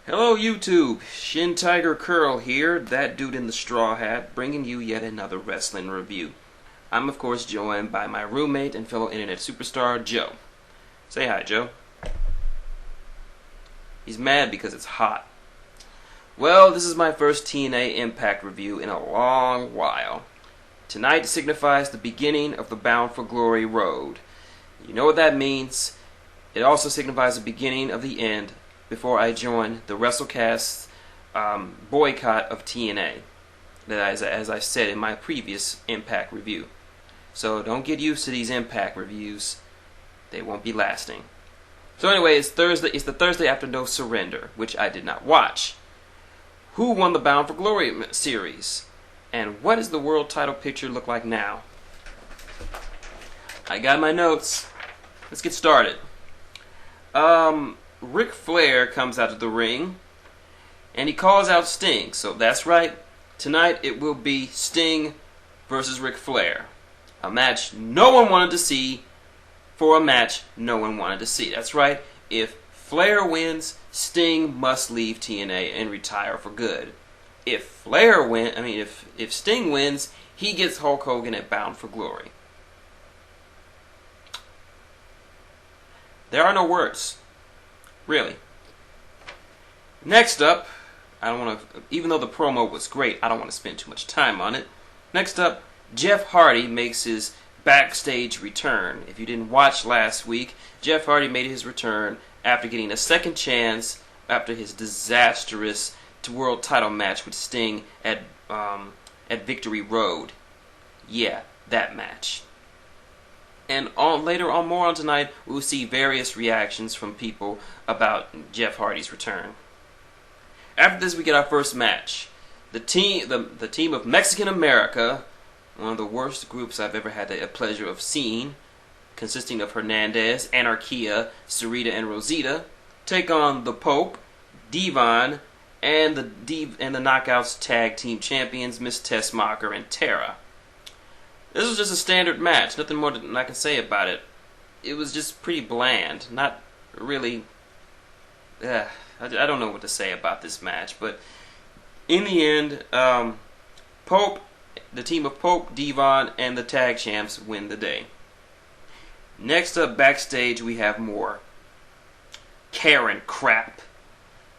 Hello YouTube, shintigercurl here, that dude in the straw hat, bringing you yet another wrestling review. I'm of course joined by my roommate and fellow internet superstar, Joe. Say hi, Joe. He's mad because it's hot. Well, this is my first TNA Impact review in a long while. Tonight signifies the beginning of the Bound for Glory road. You know what that means. It also signifies the beginning of the end before I join the WrestleCast boycott of TNA, as I said in my previous Impact review. So don't get used to these Impact reviews. They won't be lasting. So anyway, it's Thursday. It's the Thursday after No Surrender, which I did not watch. Who won the Bound for Glory series? And what does the world title picture look like now? I got my notes. Let's get started. Ric Flair comes out of the ring, and he calls out Sting. So that's right. Tonight it will be Sting versus Ric Flair. A match no one wanted to see for a match no one wanted to see. That's right. If Flair wins, Sting must leave TNA and retire for good. If Sting wins, he gets Hulk Hogan at Bound for Glory. There are no words. Really. Next up, even though the promo was great, I don't want to spend too much time on it. Next up, Jeff Hardy makes his backstage return. If you didn't watch last week, Jeff Hardy made his return after getting a second chance after his disastrous world title match with Sting at Victory Road. Yeah, that match. And more on tonight, we'll see various reactions from people about Jeff Hardy's return. After this, we get our first match. The team of Mexican America, one of the worst groups I've ever had the pleasure of seeing, consisting of Hernandez, Anarquia, Sarita, and Rosita, take on the Pope, Devon, and the Knockouts Tag Team Champions, Miss Tessmacher and Tara. This was just a standard match. Nothing more than I can say about it. It was just pretty bland. Not really. I don't know what to say about this match. But in the end, the team of Pope, Devon, and the Tag Champs win the day. Next up, backstage, we have more Karen crap.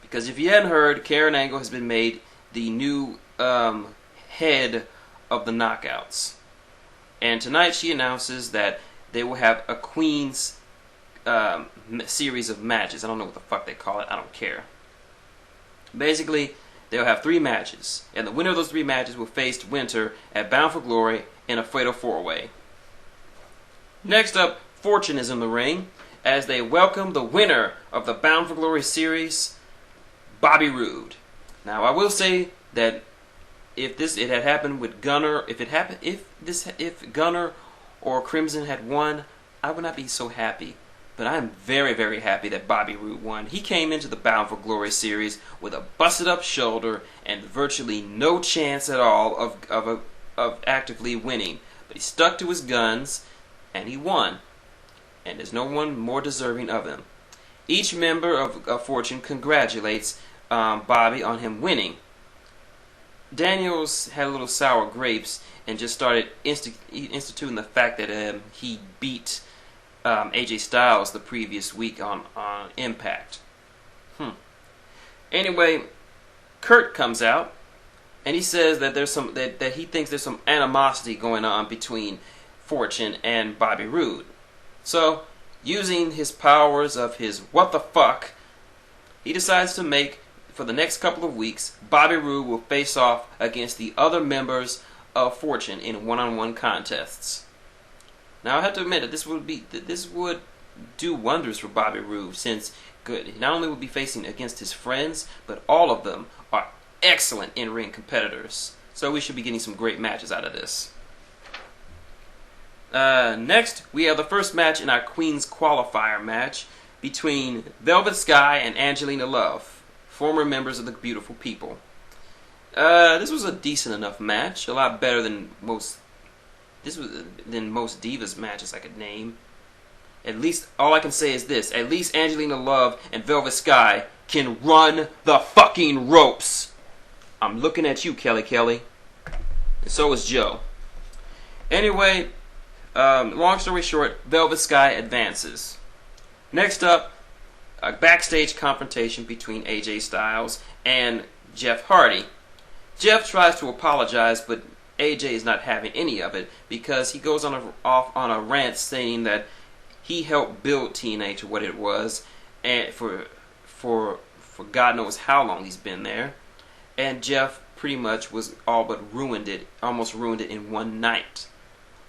Because if you hadn't heard, Karen Angle has been made the new head of the Knockouts. And tonight she announces that they will have a Queen's series of matches. I don't know what the fuck they call it. I don't care. Basically, they'll have 3 matches. And the winner of those 3 matches will face Winter at Bound for Glory in a Fatal 4-Way. Next up, Fortune is in the ring as they welcome the winner of the Bound for Glory series, Bobby Roode. Now, I will say that if it had happened with Gunner, if Gunner or Crimson had won, I would not be so happy. But I'm very, very happy that Bobby Roode won. He came into the Bound for Glory series with a busted up shoulder and virtually no chance at all of actively winning. But he stuck to his guns and he won. And there's no one more deserving of him. Each member of Fortune congratulates Bobby on him winning. Daniels had a little sour grapes and just started instituting the fact that he beat AJ Styles the previous week on Impact. Anyway, Kurt comes out and he says that that he thinks there's some animosity going on between Fortune and Bobby Roode. So, using his powers of his what the fuck, he decides to make, for the next couple of weeks, Bobby Roode will face off against the other members of Fortune in one-on-one contests. Now I have to admit that this would do wonders for Bobby Roode, since he not only will be facing against his friends, but all of them are excellent in-ring competitors. So we should be getting some great matches out of this. Next, we have the first match in our Queen's Qualifier match between Velvet Sky and Angelina Love, former members of the Beautiful People. This was a decent enough match, a lot better than most Divas matches I could name. At least, all I can say is this, at least Angelina Love and Velvet Sky can run the fucking ropes. I'm looking at you, Kelly. And so is Joe. Anyway, long story short, Velvet Sky advances. Next up, a backstage confrontation between AJ Styles and Jeff Hardy. Jeff tries to apologize, but AJ is not having any of it because he goes off on a rant saying that he helped build TNA to what it was, and for God knows how long he's been there, and Jeff pretty much was almost ruined it in one night.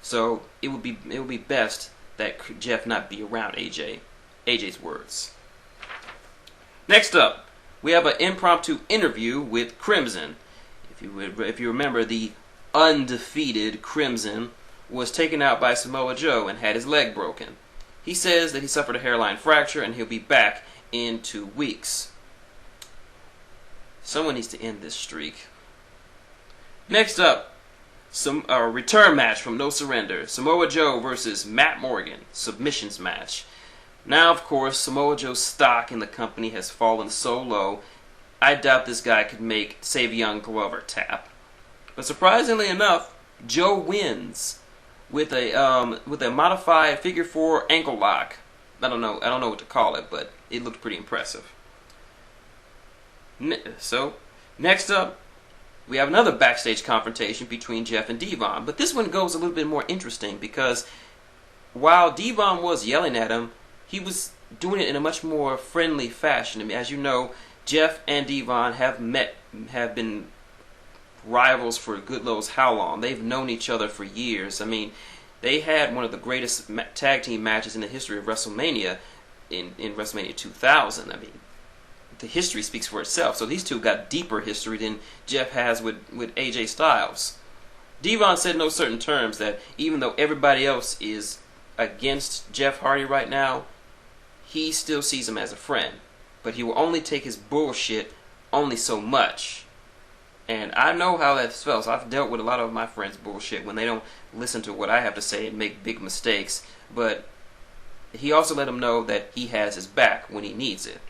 So it would be best that Jeff not be around AJ's words. Next up, we have an impromptu interview with Crimson. If you remember, the undefeated Crimson was taken out by Samoa Joe and had his leg broken. He says that he suffered a hairline fracture and he'll be back in 2 weeks. Someone needs to end this streak. Next up, a return match from No Surrender. Samoa Joe versus Matt Morgan. Submissions match. Now, of course, Samoa Joe's stock in the company has fallen so low, I doubt this guy could make Savion Glover tap. But surprisingly enough, Joe wins with a modified figure 4 ankle lock. I don't know what to call it, but it looked pretty impressive. So, next up, we have another backstage confrontation between Jeff and Devon. But this one goes a little bit more interesting because while Devon was yelling at him, he was doing it in a much more friendly fashion. I mean, as you know, Jeff and Devon have been rivals for good knows how long. They've known each other for years. I mean, they had one of the greatest tag team matches in the history of WrestleMania in WrestleMania 2000. I mean, the history speaks for itself. So these two got deeper history than Jeff has with AJ Styles. Devon said in no certain terms that even though everybody else is against Jeff Hardy right now, he still sees him as a friend. But he will only take his bullshit only so much. And I know how that feels. I've dealt with a lot of my friends' bullshit when they don't listen to what I have to say and make big mistakes. But he also let him know that he has his back when he needs it.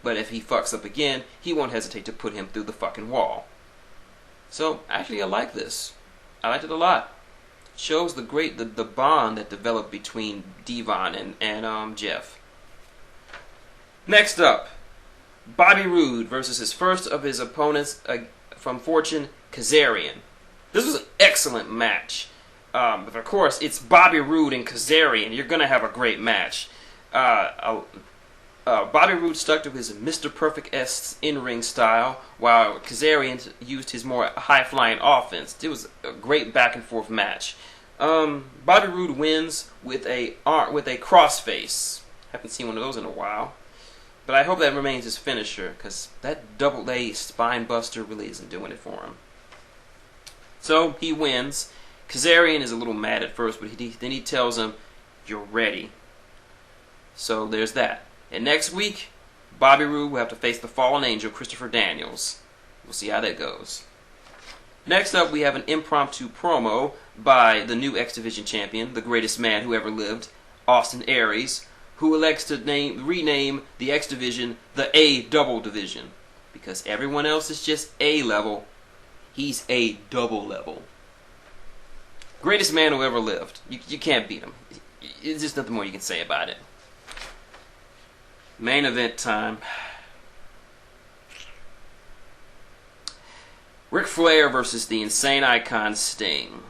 But if he fucks up again, he won't hesitate to put him through the fucking wall. So, actually, I like this. I liked it a lot. It shows the bond that developed between Devon and Jeff. Next up, Bobby Roode versus his first of his opponents from Fortune, Kazarian. This was an excellent match. But of course, it's Bobby Roode and Kazarian. You're going to have a great match. Bobby Roode stuck to his Mr. Perfect-esque in-ring style, while Kazarian used his more high-flying offense. It was a great back-and-forth match. Bobby Roode wins with a crossface. Haven't seen one of those in a while. But I hope that remains his finisher, because that double-A spine buster really isn't doing it for him. So, he wins. Kazarian is a little mad at first, but then he tells him, "You're ready." So, there's that. And next week, Bobby Roode will have to face the fallen angel, Christopher Daniels. We'll see how that goes. Next up, we have an impromptu promo by the new X Division champion, the greatest man who ever lived, Austin Aries, who elects to rename the X Division the A Double Division. Because everyone else is just A level. He's A double level. Greatest man who ever lived. You can't beat him. There's just nothing more you can say about it. Main event time. Ric Flair versus the insane icon Sting.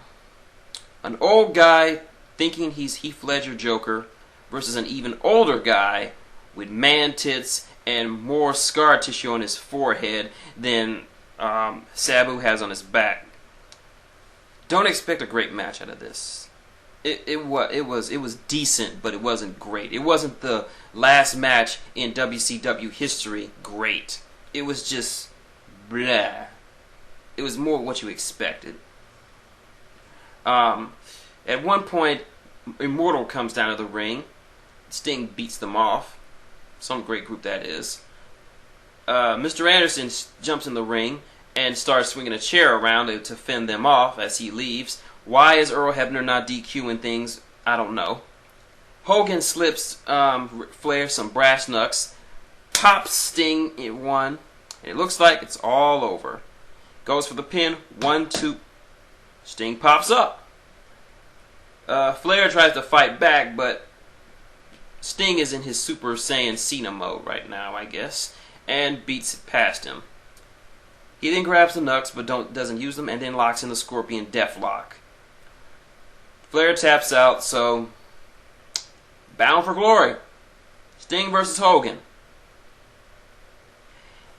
An old guy thinking he's Heath Ledger Joker versus an even older guy with man tits and more scar tissue on his forehead than Sabu has on his back. Don't expect a great match out of this. It was decent, but it wasn't great. It wasn't the last match in WCW history great. It was just blah. It was more what you expected. At one point, Immortal comes down to the ring. Sting beats them off. Some great group that is. Mr. Anderson jumps in the ring and starts swinging a chair around to fend them off as he leaves. Why is Earl Hebner not DQing things? I don't know. Hogan slips Ric Flair some brass knucks. pops Sting in one. And it looks like it's all over. Goes for the pin. 1, 2. Sting pops up. Flair tries to fight back, but Sting is in his Super Saiyan Cena mode right now, I guess, and beats it past him. He then grabs the Nux, but doesn't use them, and then locks in the Scorpion Deathlock. Flair taps out, so bound for glory. Sting versus Hogan.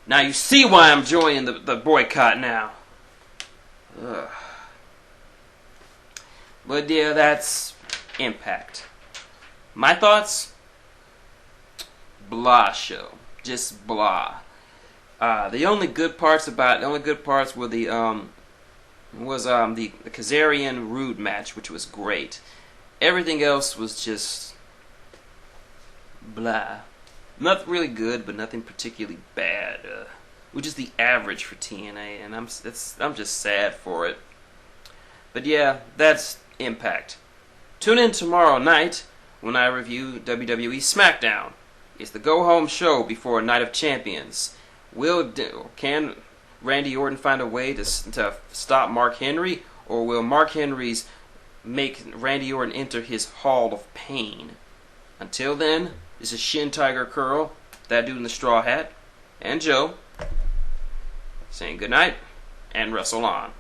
Now you see why I'm joining the boycott now. Ugh. But yeah, that's Impact. My thoughts? Blah show. Just blah. The only good parts were the Kazarian Roode match, which was great. Everything else was just blah. Nothing really good, but nothing particularly bad. Which is the average for TNA, and I'm just sad for it. But yeah, that's Impact. Tune in tomorrow night when I review WWE SmackDown. It's the go-home show before Night of Champions. Can Randy Orton find a way to stop Mark Henry, or will Mark Henry's make Randy Orton enter his Hall of Pain? Until then, this is shintigercurl, that dude in the straw hat, and Joe, saying goodnight and wrestle on.